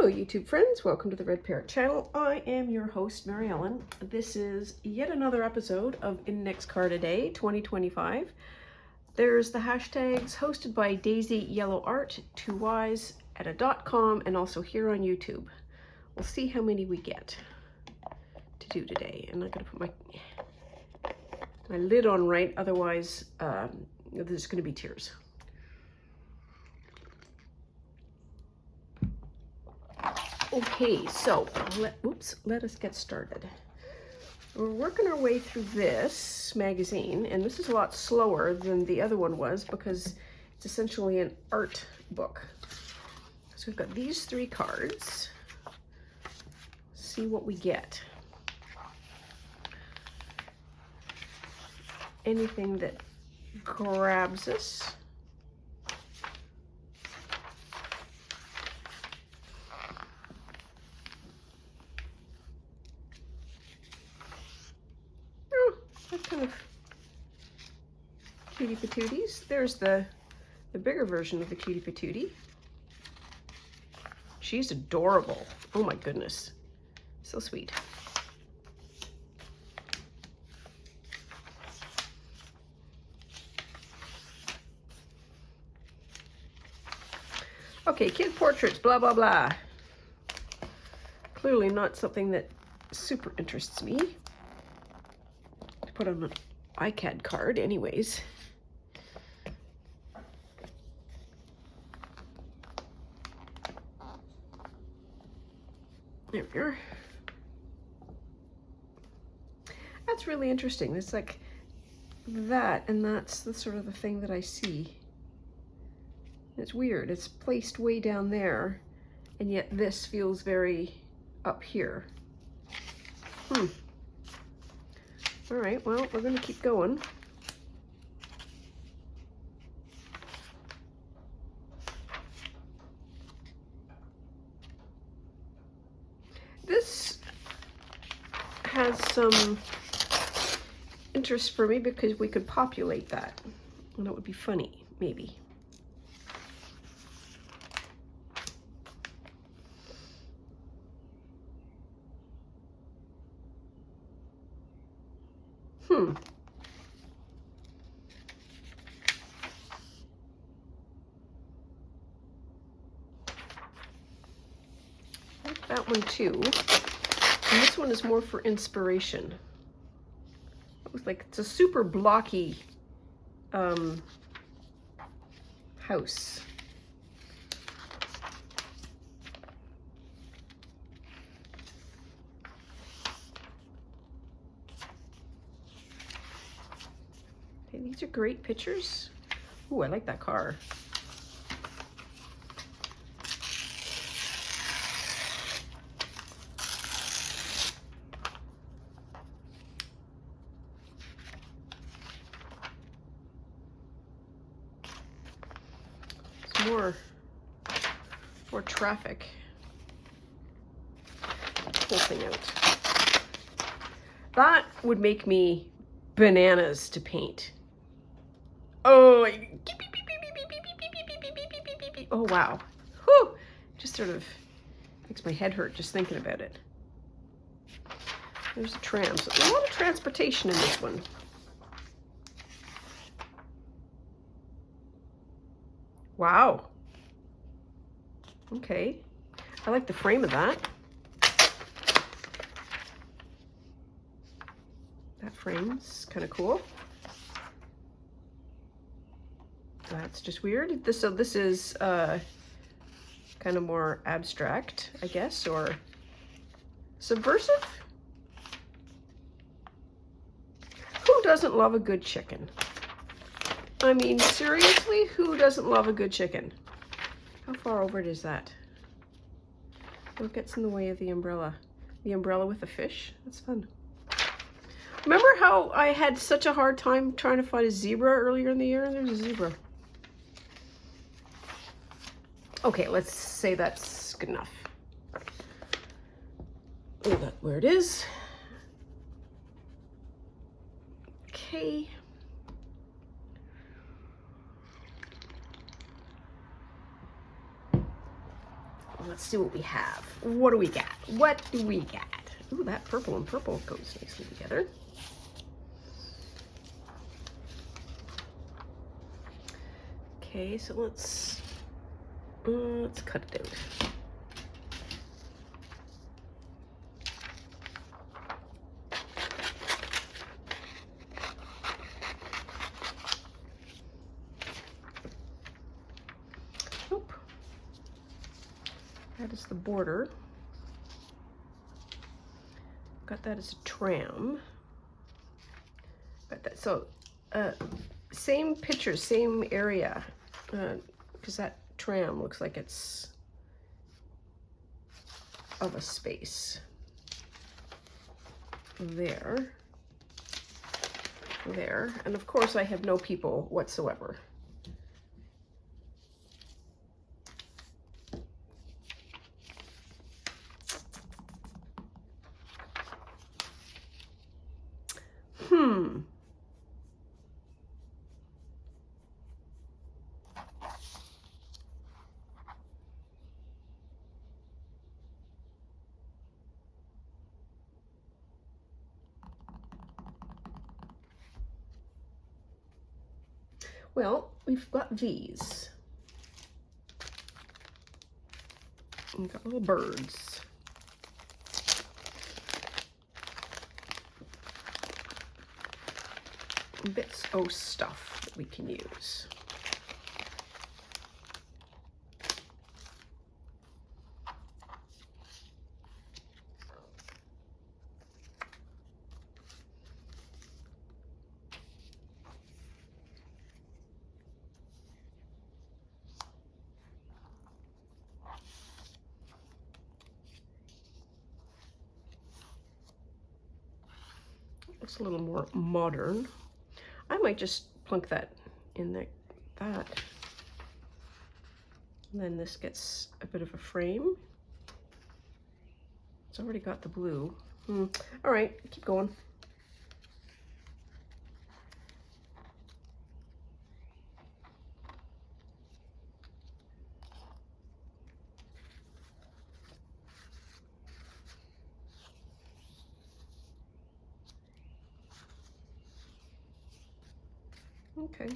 Hello YouTube friends, welcome to the Red Parrot channel. I am your host Mary Ellen. This is yet another episode of Index Card a Day 2025. There's the hashtags hosted by Daisy Yellow Art, 2Ys at a.com, and also here on YouTube. We'll see how many we get to do today. I'm not going to put my lid on right, otherwise there's going to be tears. Okay, so let us get started. We're working our way through this magazine, and this is a lot slower than the other one was because it's essentially an art book. So we've got these 3 cards. See what we get. Anything that grabs us. Kind of cutie patooties. There's the bigger version of the cutie patootie. She's adorable. Oh my goodness. So sweet. Okay, kid portraits, blah, blah, blah. Clearly not something that super interests me. Put on an iCAD card anyways. There we are. That's really interesting. It's like that, and that's the sort of the thing that I see. It's weird. It's placed way down there, and yet this feels very up here. All right, well, we're going to keep going. This has some interest for me because we could populate that, and it would be funny, maybe. I like that one too. And this one is more for inspiration. It looks like it's a super blocky house. Okay, these are great pictures. Ooh, I like that car. More traffic. Whole thing out. That would make me bananas to paint. Oh, oh wow. Whew. Just sort of makes my head hurt just thinking about it. There's a tram. So there's a lot of transportation in this one. Wow. Okay. I like the frame of that. That frame's kind of cool. That's just weird. So this is kind of more abstract, I guess, or subversive? Who doesn't love a good chicken? I mean, seriously, who doesn't love a good chicken? How far over is that? What gets in the way of the umbrella? The umbrella with the fish? That's fun. Remember how I had such a hard time trying to find a zebra earlier in the year? There's a zebra. Okay, let's say that's good enough. Oh, that's where it is. Okay. let's see what we have. What do we got? What do we got? Ooh, that purple and purple goes nicely together. Okay, so let's cut it out. Nope. That is the border. Got that as a tram. Got that. So, same picture, same area, because that tram looks like it's of a space. There, and of course I have no people whatsoever. Well, we've got these. We've got little birds. Bits of stuff that we can use. Looks a little more modern. I might just plunk that in there, that. And then this gets a bit of a frame. It's already got the blue. All right, keep going. Okay.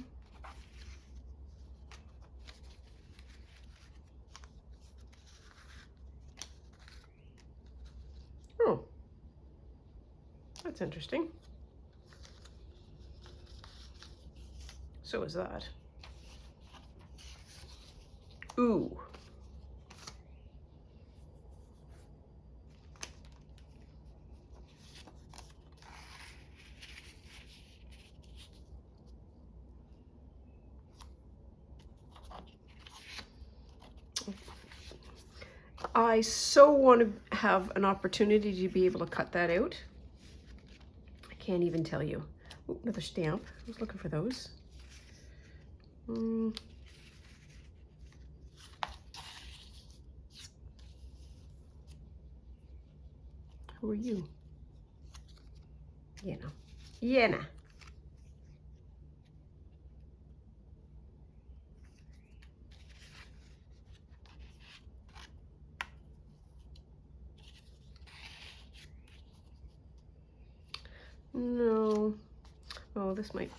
Oh, that's interesting. So is that. Ooh. I so want to have an opportunity to be able to cut that out. I can't even tell you. Ooh, another stamp. I was looking for those. Who are you? Yenna. Yenna. No. Oh, this might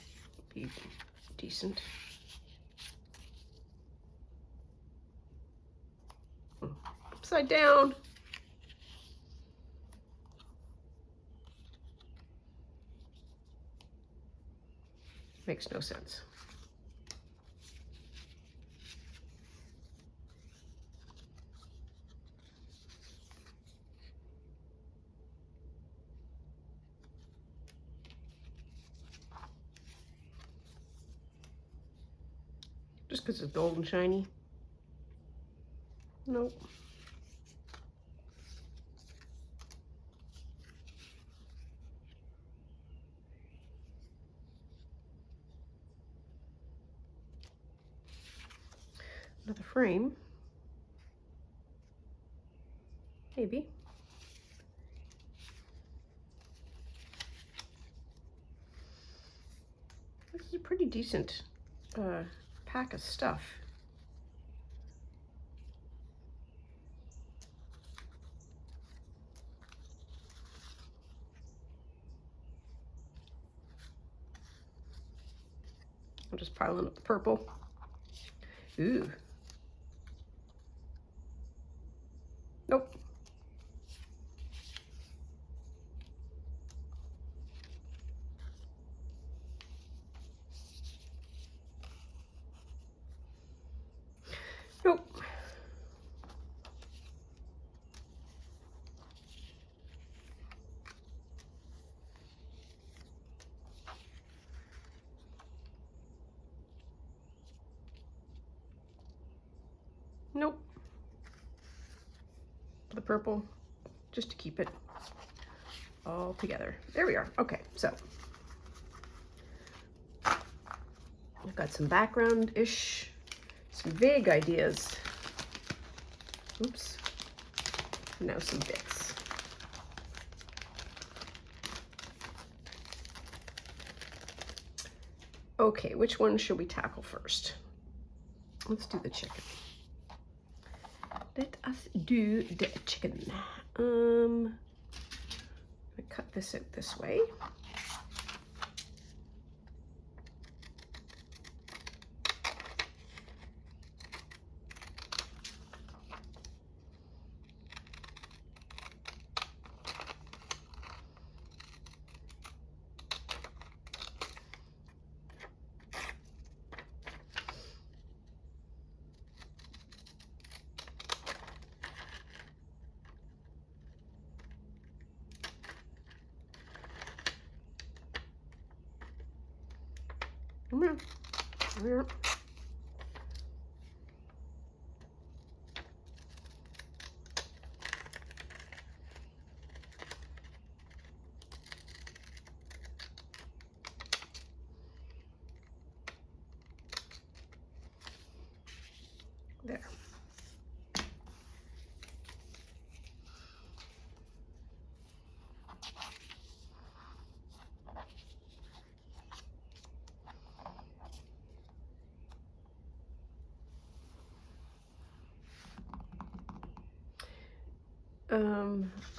be decent. Upside down. Makes no sense. Just because it's gold and shiny? Nope. Another frame. Maybe. This is a pretty decent pack of stuff. I'll just pile in with the purple. Ooh. Nope. Nope. Nope. The purple, just to keep it all together. There we are. Okay, so I've got some background-ish, some vague ideas. Oops. Now some bits. Okay, which one should we tackle first? Let's do the chicken. Let us do the chicken. I cut this out this way. There.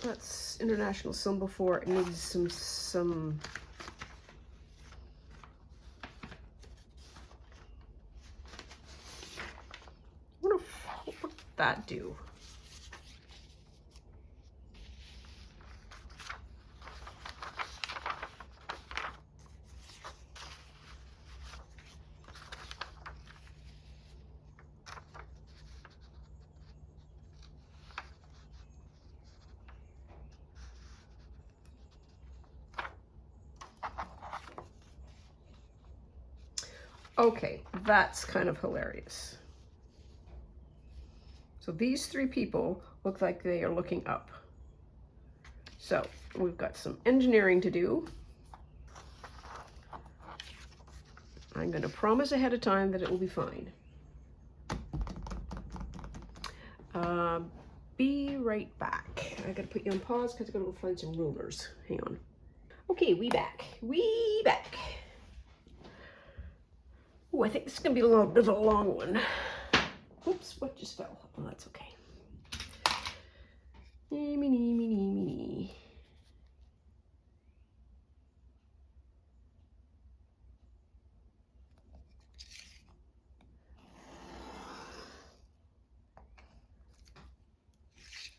That's international symbol for it needs some what would that do? Okay, that's kind of hilarious. So these three people look like they are looking up. So we've got some engineering to do. I'm going to promise ahead of time that it will be fine. Be right back. I gotta put you on pause because I gotta go find some rulers. Hang on. Okay, we back. Oh, I think this is gonna be a little bit of a long one. Oops, what just fell? Oh, that's okay. Me.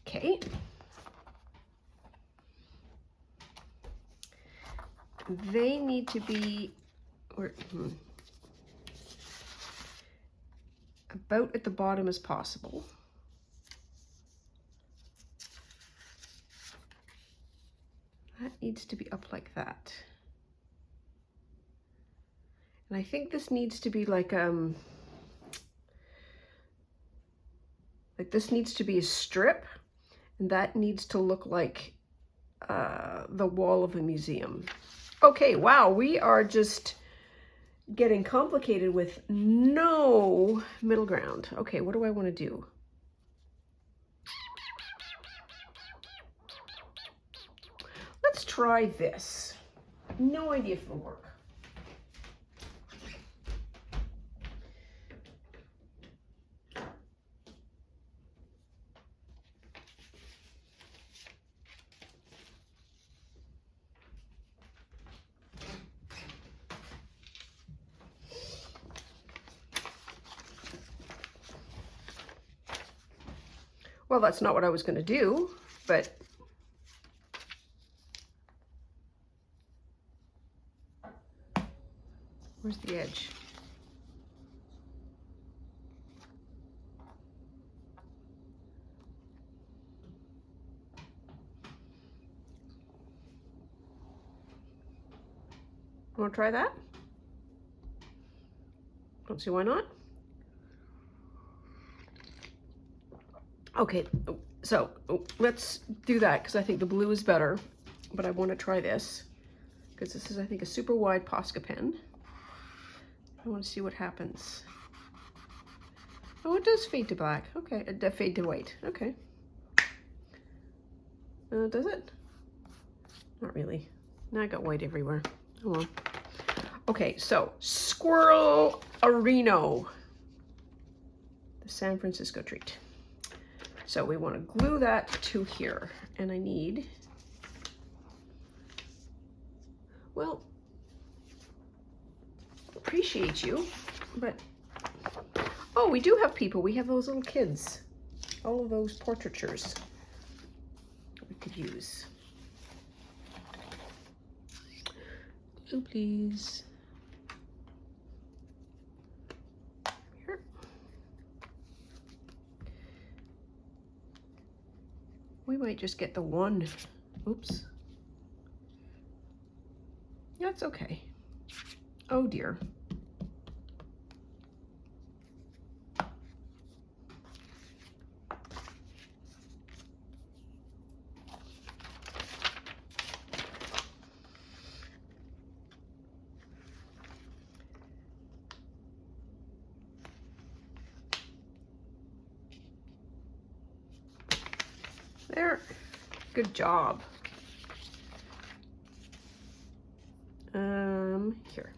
Okay. They need to be about at the bottom as possible. That needs to be up like that. And I think this needs to be like this needs to be a strip, and that needs to look like the wall of a museum. Okay, wow, we are just getting complicated with no middle ground. Okay, what do I want to do? Let's try this. No idea if it'll work. Well, that's not what I was going to do, but where's the edge? Want to try that? Don't see why not. Okay, so let's do that because I think the blue is better, but I want to try this because this is, I think, a super wide Posca pen. I want to see what happens. Oh, it does fade to black. Okay, it fade to white. Okay. Does it? Not really. Now I got white everywhere. Oh well. Okay, so Squirrel Areno, the San Francisco treat. So we want to glue that to here, and I need, well, appreciate you, but, oh, we do have people. We have those little kids, all of those portraitures we could use. Oh, please. Here. We might just get the one. Oops. That's okay. Oh dear. There. Good job. Here.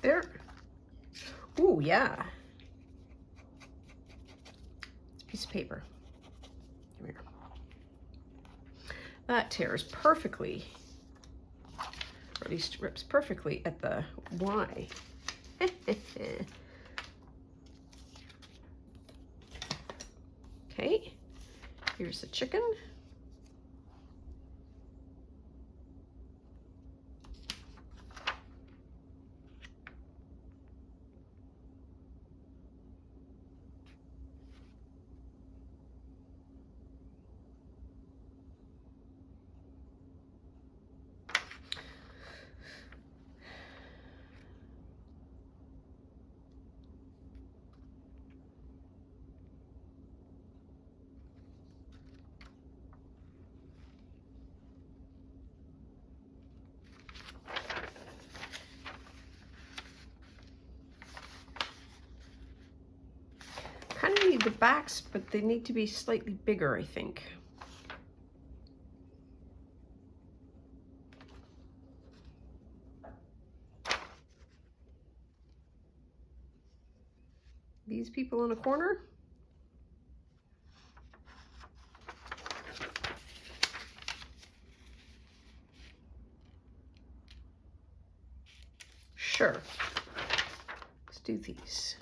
There. Ooh, yeah. It's a piece of paper. Come here. That tears perfectly, or at least rips perfectly at the Y. Okay, here's the chicken. Kind of need the backs, but they need to be slightly bigger, I think. These people in a corner. Sure. Let's do these.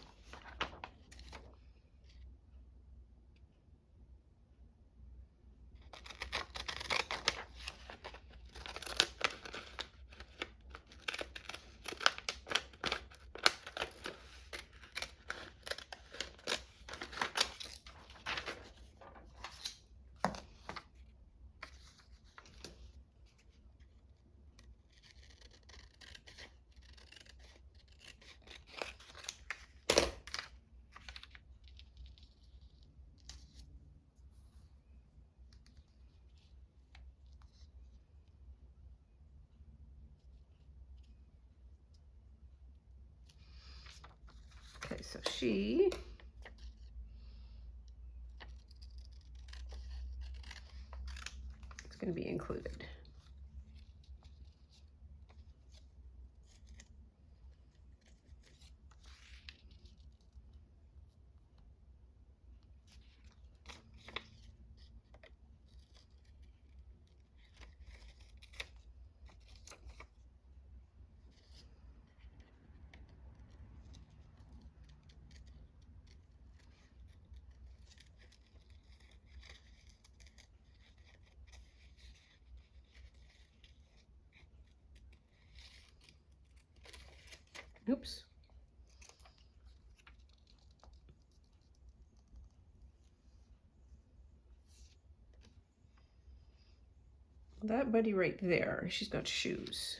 Okay, so she going to be included. Oops. That buddy right there, she's got shoes.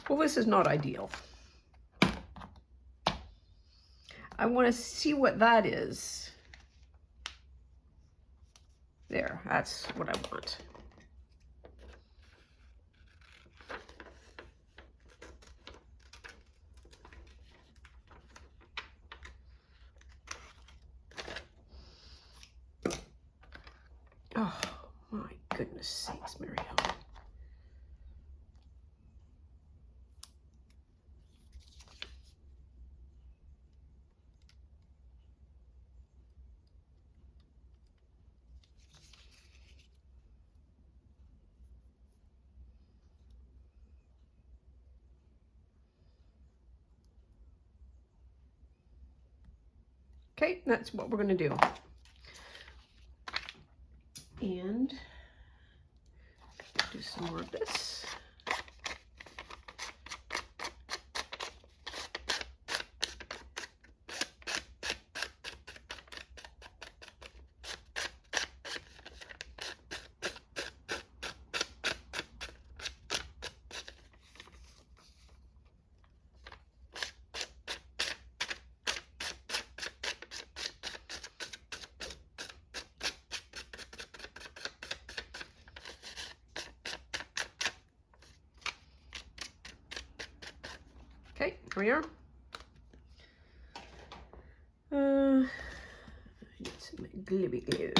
Well, this is not ideal. I want to see what that is. There, that's what I want. Oh, my goodness sakes, Mary Ellen. Okay, that's what we're going to do. And do some more of this. Okay, here we are. I need some glibby glue.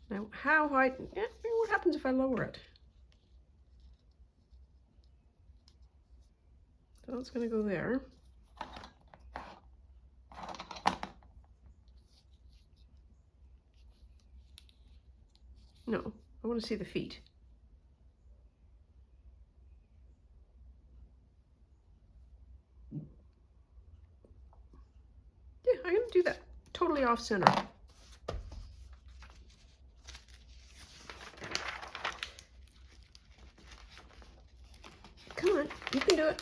Now, what happens if I lower it? So it's going to go there. No, I want to see the feet. Yeah, I'm going to do that. Totally off center. Come on, you can do it.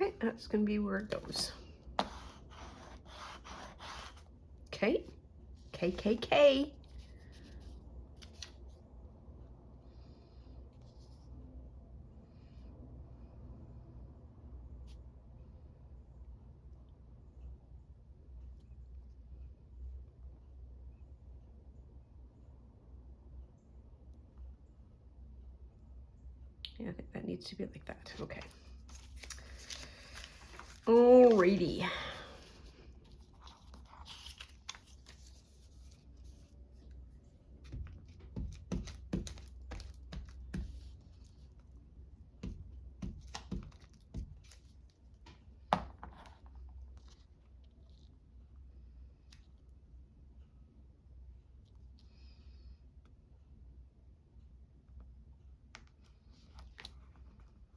Okay, that's going to be where it goes. Okay, KKK. Yeah, I think that needs to be like that. Okay. Alrighty.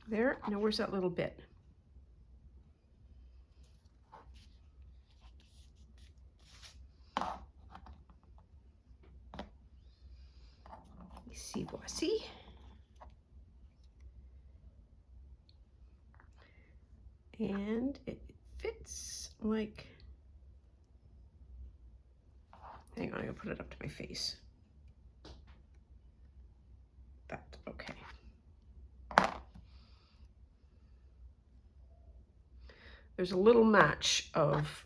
There, now where's that little bit? Voici. And it fits like, hang on, I'm gonna put it up to my face. That, okay. There's a little match of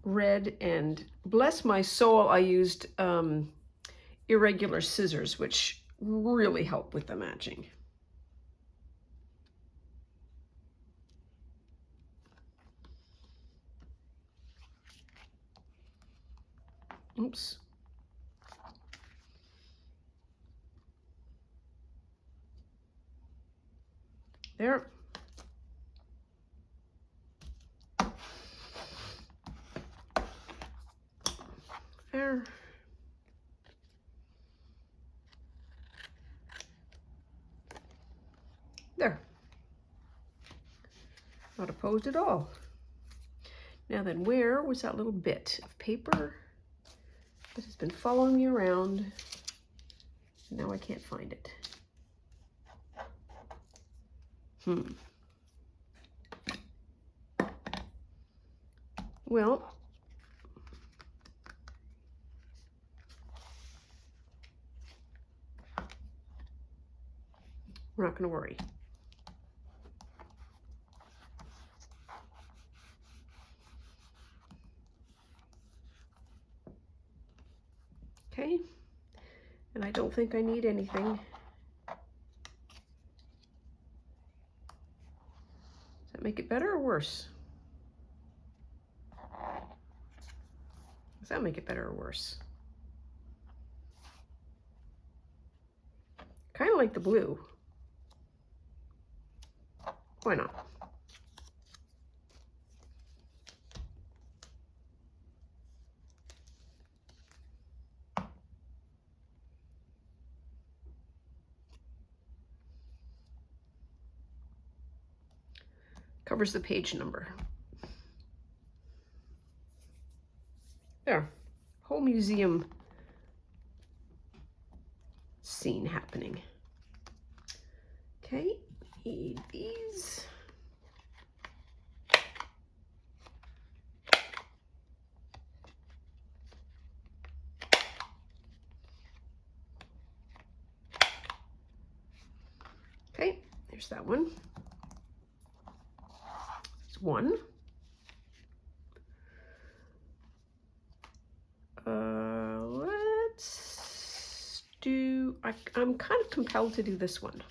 red, and bless my soul, I used irregular scissors, which really help with the matching. Oops. There. There. There. Not opposed at all. Now then, where was that little bit of paper that has been following me around? Now I can't find it. Well, we're not going to worry. Okay, and I don't think I need anything. Does that make it better or worse? Does that make it better or worse? Kind of like the blue. Why not? Covers the page number. There, whole museum scene happening. Okay, need these. Okay, there's that one. There's one. Let's do, I'm kind of compelled to do this one.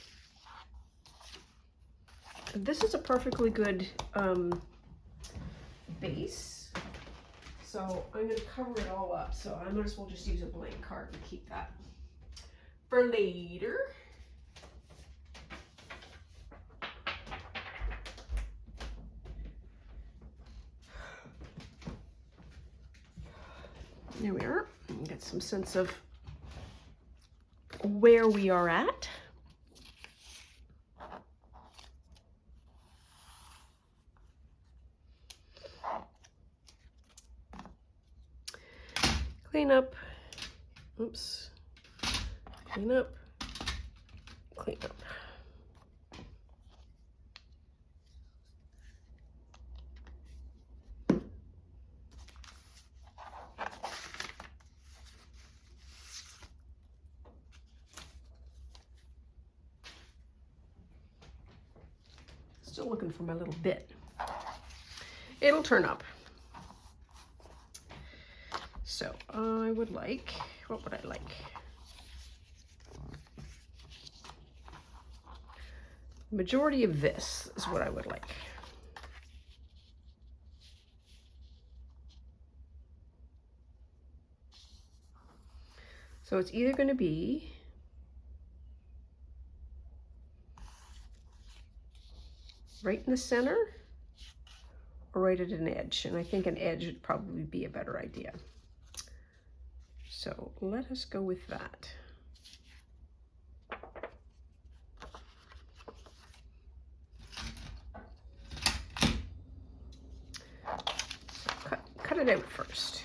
This is a perfectly good base. So I'm going to cover it all up. So I might as well just use a blank card and keep that for later. There we are. Get some sense of where we are at. Clean up. Oops. Clean up. Clean up. Still looking for my little bit. It'll turn up. So I would like, what would I like? Majority of this is what I would like. So it's either going to be right in the center or right at an edge. And I think an edge would probably be a better idea. So let us go with that. cut it out first.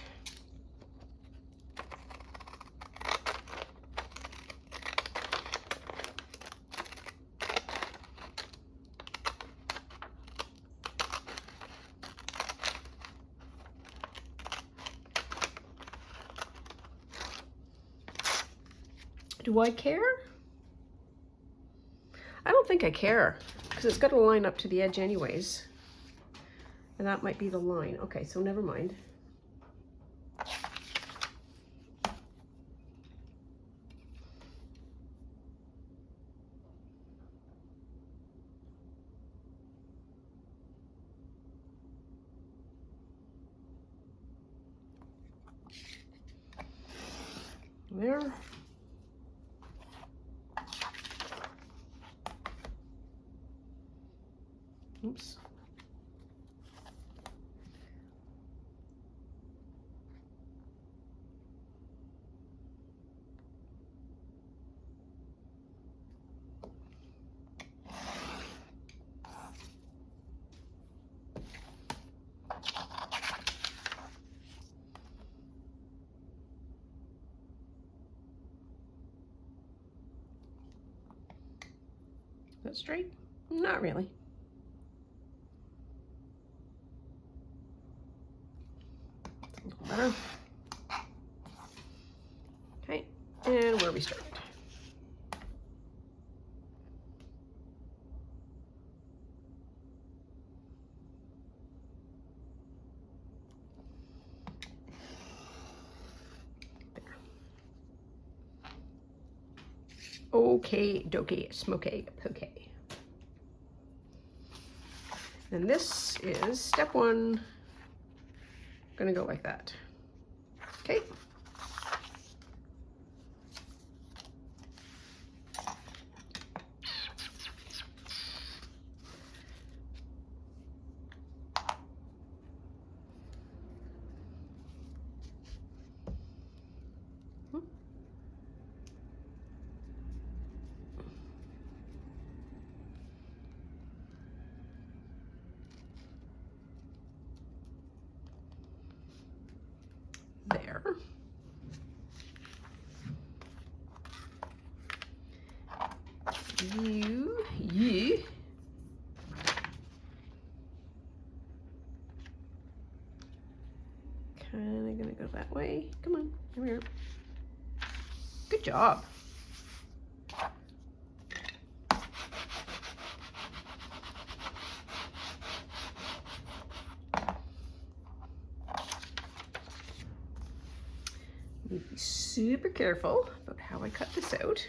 Do I care? I don't think I care, because it's got to line up to the edge anyways. And that might be the line. Okay, so never mind. There. Oops. Is that straight? Not really. A little better. Okay, and where we started. There. Okay, dokie, smoky, okay. And this is step one. Gonna go like that. Okay. There. You. Kind of gonna go that way. Come on, here we are. Good job. Be super careful about how I cut this out.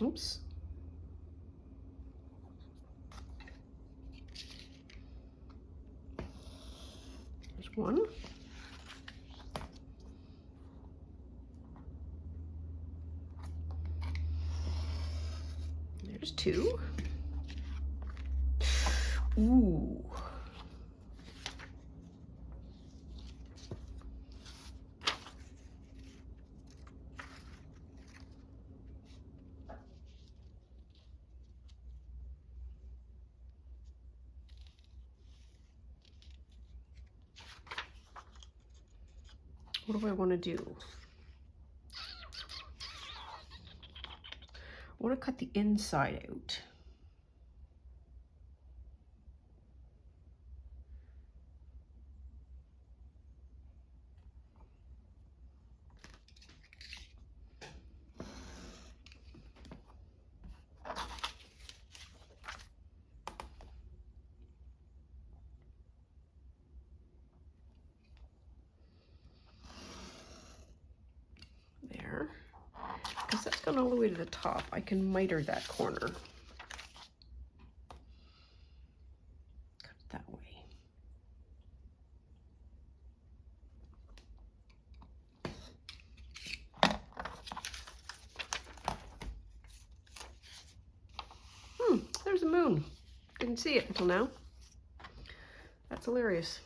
Oops. There's one. There's two. Ooh. What do I want to do? I want to cut the inside out. There. Because that's gone all the way to the top. I can miter that corner. Cut it that way. There's a moon. Didn't see it until now. That's hilarious.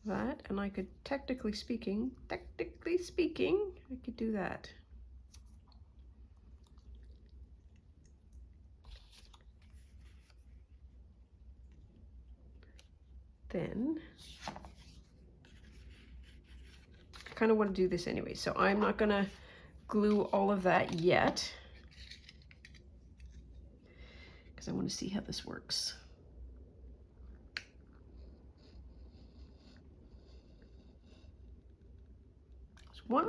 that, and I could technically speaking, I could do that. Then I kind of want to do this anyway, so I'm not gonna glue all of that yet because I want to see how this works. There's one.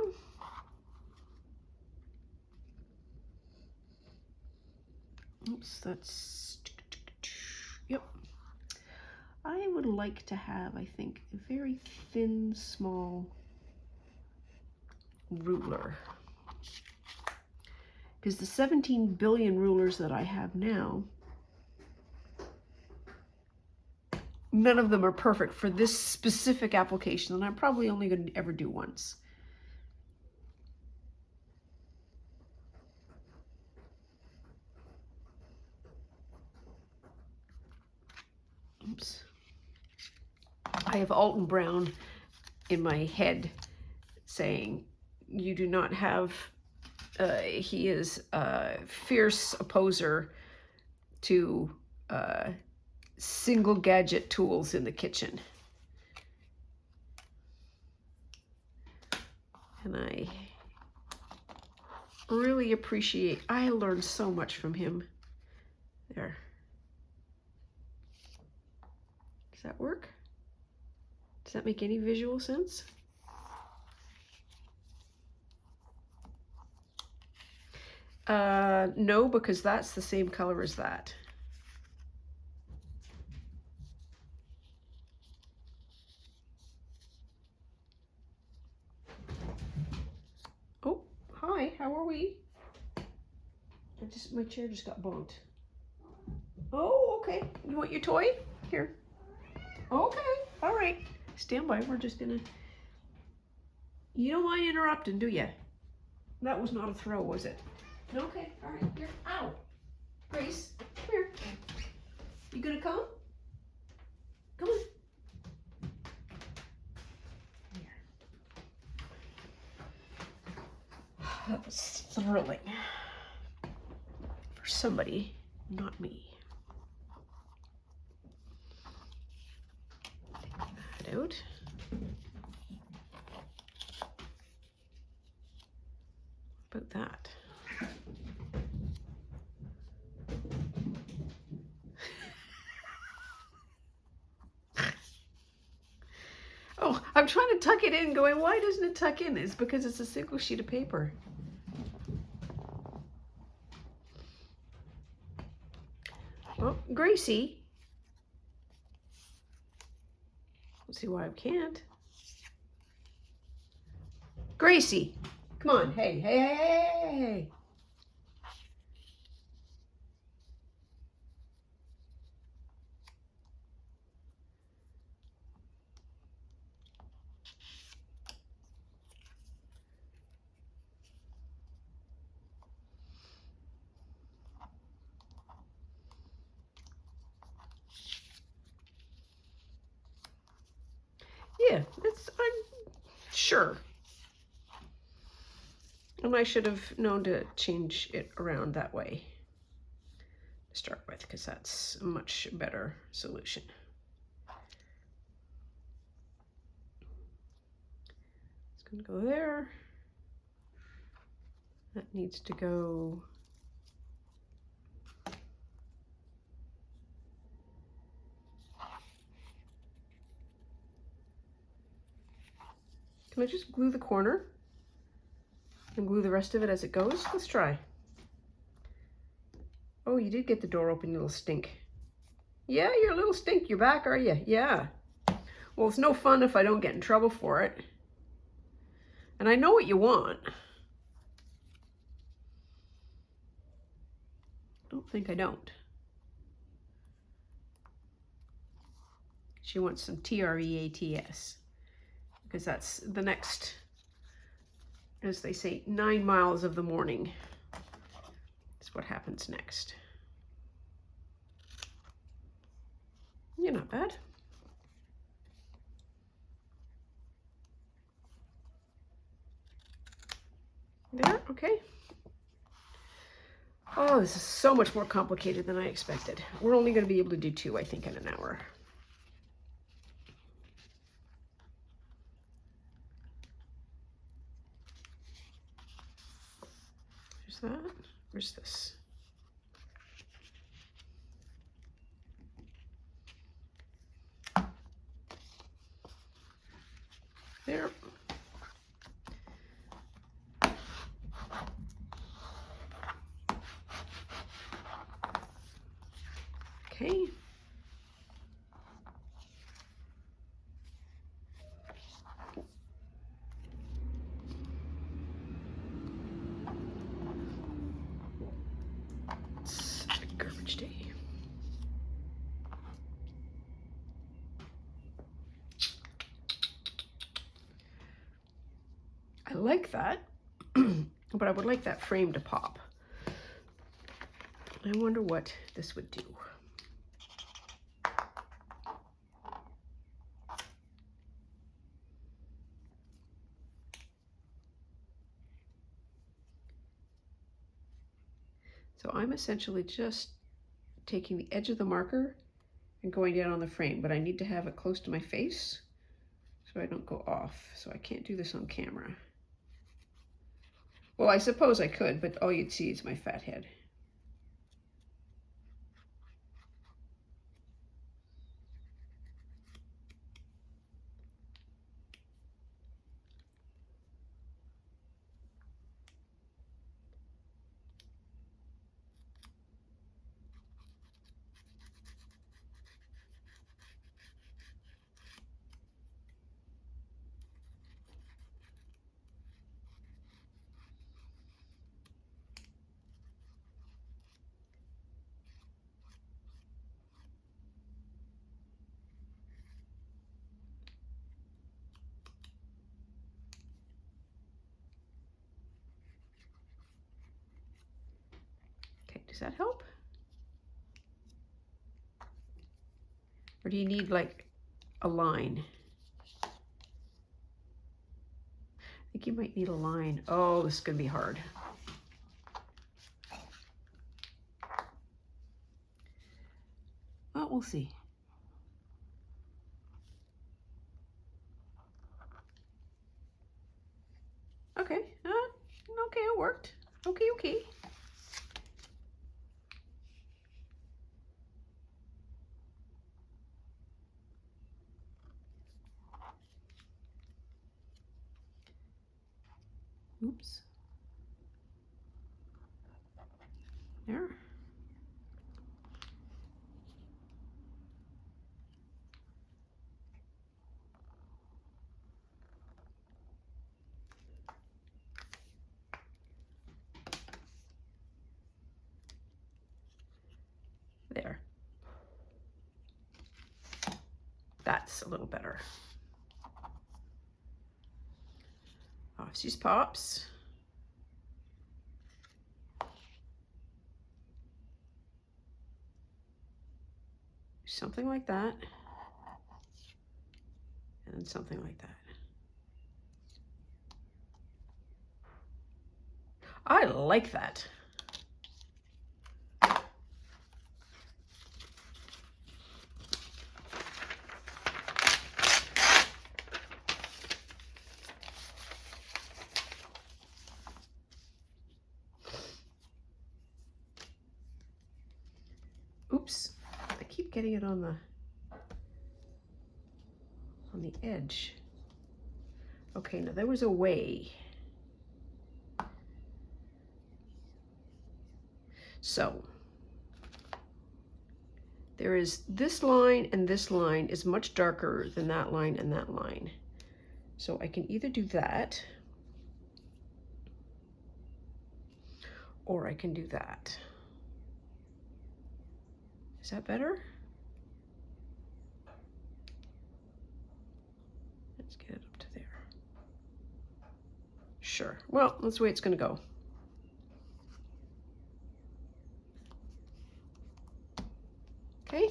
Oops, that's, yep. I would like to have, I think, a very thin, small ruler. Because the 17 billion rulers that I have now, none of them are perfect for this specific application, and I'm probably only going to ever do once. Oops. I have Alton Brown in my head saying, you do not have, he is a fierce opposer to single gadget tools in the kitchen. And I really appreciate, I learned so much from him. There. Does that work? Does that make any visual sense? No, because that's the same color as that. Oh, hi, how are we? My chair just got bonked. Oh, okay. You want your toy? Here. Okay, all right. Stand by, we're just gonna... You don't mind interrupting, do you? That was not a throw, was it? Okay, all right, here. Ow! Grace, come here. You gonna come? Come on. Here. That was thrilling. For somebody, not me. Take that out. About that. Oh, I'm trying to tuck it in going, why doesn't it tuck in? It's because it's a single sheet of paper. Well, Gracie. Let's see why I can't. Gracie, come on. Hey, hey, hey, hey, hey, hey. Yeah, I'm sure. And I should have known to change it around that way to start with, because that's a much better solution. It's going to go there. That needs to go... Can I just glue the corner and glue the rest of it as it goes? Let's try. Oh, you did get the door open, you little stink. Yeah, you're a little stink. You're back, are you? Yeah. Well, it's no fun if I don't get in trouble for it. And I know what you want. Don't think I don't. She wants some TREATS. Because that's the next, as they say, 9 miles of the morning. That's what happens next. You're not bad. There, okay. Oh, this is so much more complicated than I expected. We're only going to be able to do 2, I think, in an hour. There's that. Where's this? There. Okay. It's a garbage day. I like that, but I would like that frame to pop. I wonder what this would do. So I'm essentially just taking the edge of the marker and going down on the frame, but I need to have it close to my face so I don't go off. So I can't do this on camera. Well, I suppose I could, but all you'd see is my fat head. Okay, does that help? Or do you need like a line? I think you might need a line. Oh, this is gonna be hard. Well, we'll see. Okay, okay, it worked. Okay, okay. Oops. There. There. That's a little better. Off she's pops. Something like that. And something like that. I like that. Oops, I keep getting it on the edge. Okay, now there was a way. So there is this line, and this line is much darker than that line and that line. So I can either do that, or I can do that. Is that better? Let's get it up to there. Sure. Well, that's the way it's going to go. Okay.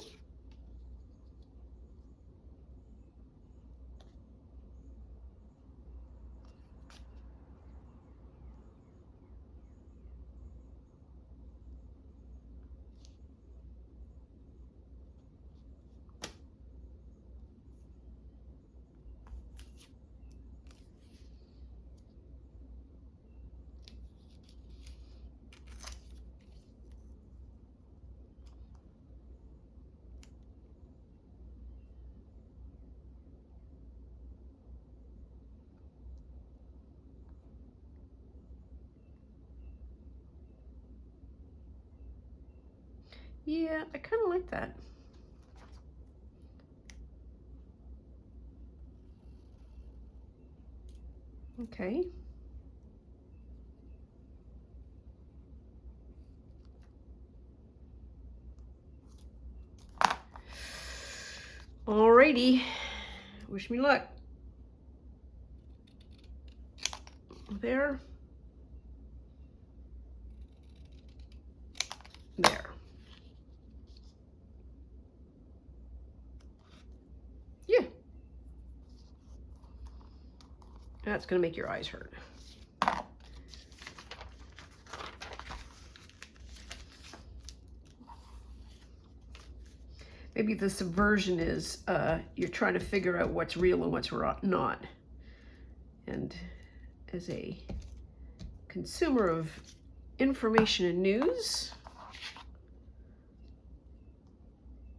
Yeah, I kind of like that. Okay. Alrighty. Wish me luck. There. There. Yeah. That's going to make your eyes hurt. Maybe the subversion is you're trying to figure out what's real and what's not. And as a consumer of information and news,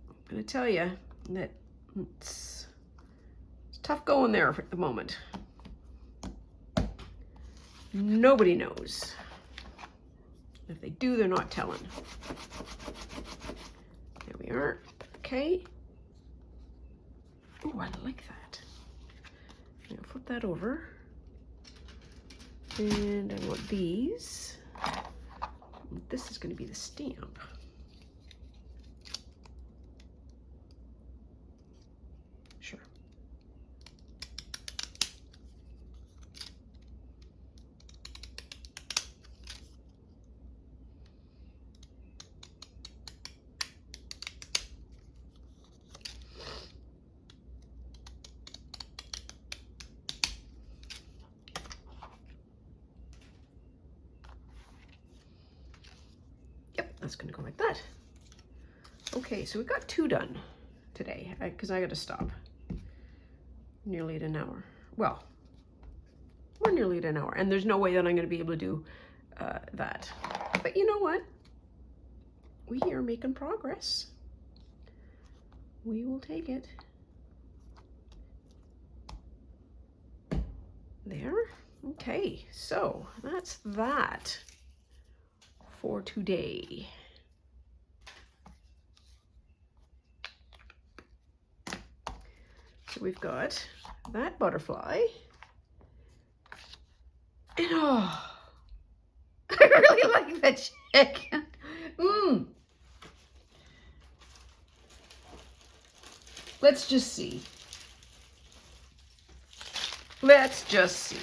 I'm going to tell you that it's tough going there at the moment. Nobody knows. If they do, they're not telling. There we are. Okay. Oh, I like that. Now flip that over. And I want these. This is going to be the stamp. Sure. That's going to go like that. Okay, so we got 2 done today because I got to stop. Nearly at an hour. Well, we're nearly at an hour, and there's no way that I'm going to be able to do that. But you know what? We are making progress. We will take it. There. Okay, so that's that for today. So we've got that butterfly. And oh, I really like that chicken. Let's just see. Let's just see.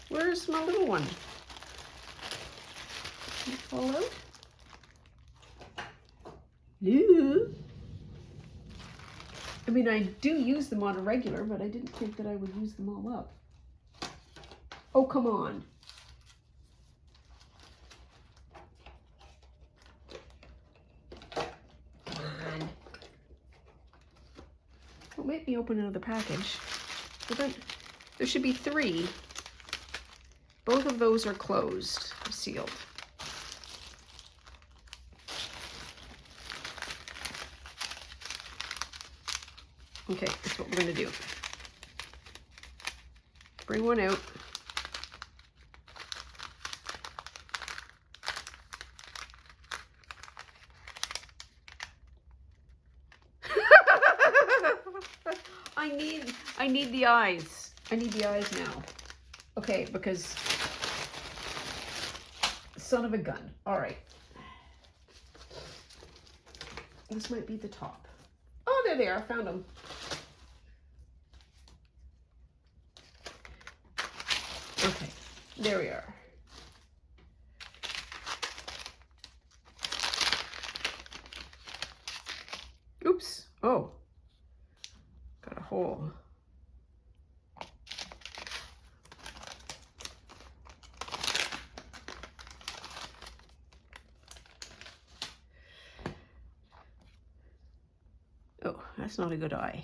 Where's my little one? Did it fall out? No. I mean, I do use them on a regular, but I didn't think that I would use them all up. Oh, come on. Come on. Don't make me open another package. But then there should be 3. Both of those are closed, sealed. Okay, that's what we're going to do. Bring one out. I need the eyes. I need the eyes now. Okay, because son of a gun. All right. This might be the top. Oh, there they are. Found them. Okay, there we are. Oops. Oh, got a hole. Oh, that's not a good eye.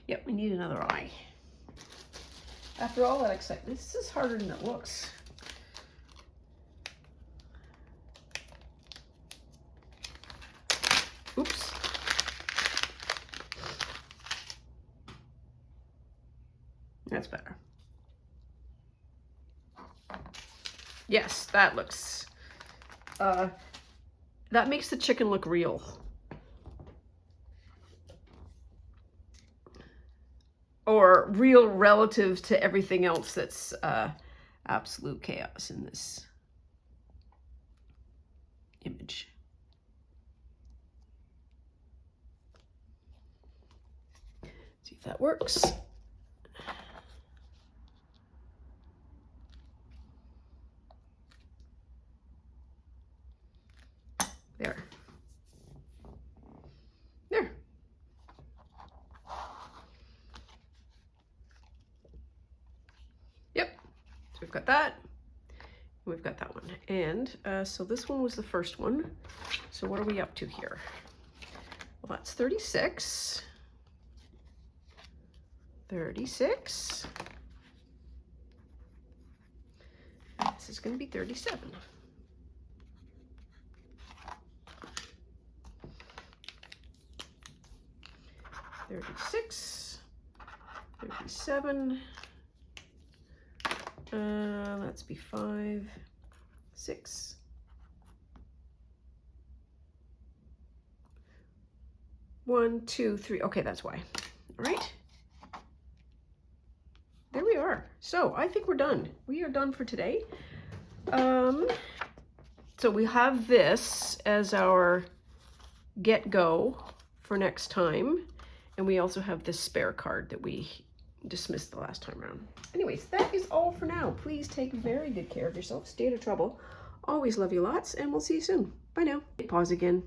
Yep, we need another eye. After all that excitement, this is harder than it looks. Oops. That's better. Yes, that looks, that makes the chicken look real. Or real relative to everything else that's absolute chaos in this image. See if that works. There. There. Yep. So we've got that. We've got that one. And so this one was the first one. So what are we up to here? Well, that's 36. 36. This is going to be 37. 36, 37, let's be 5, 6, 1, 2, 3. Okay, that's why. All right. There we are. So I think we're done. We are done for today. So we have this as our get-go for next time. And we also have this spare card that we dismissed the last time around. Anyways, that is all for now. Please take very good care of yourself. Stay out of trouble. Always love you lots, and we'll see you soon. Bye now. Pause again.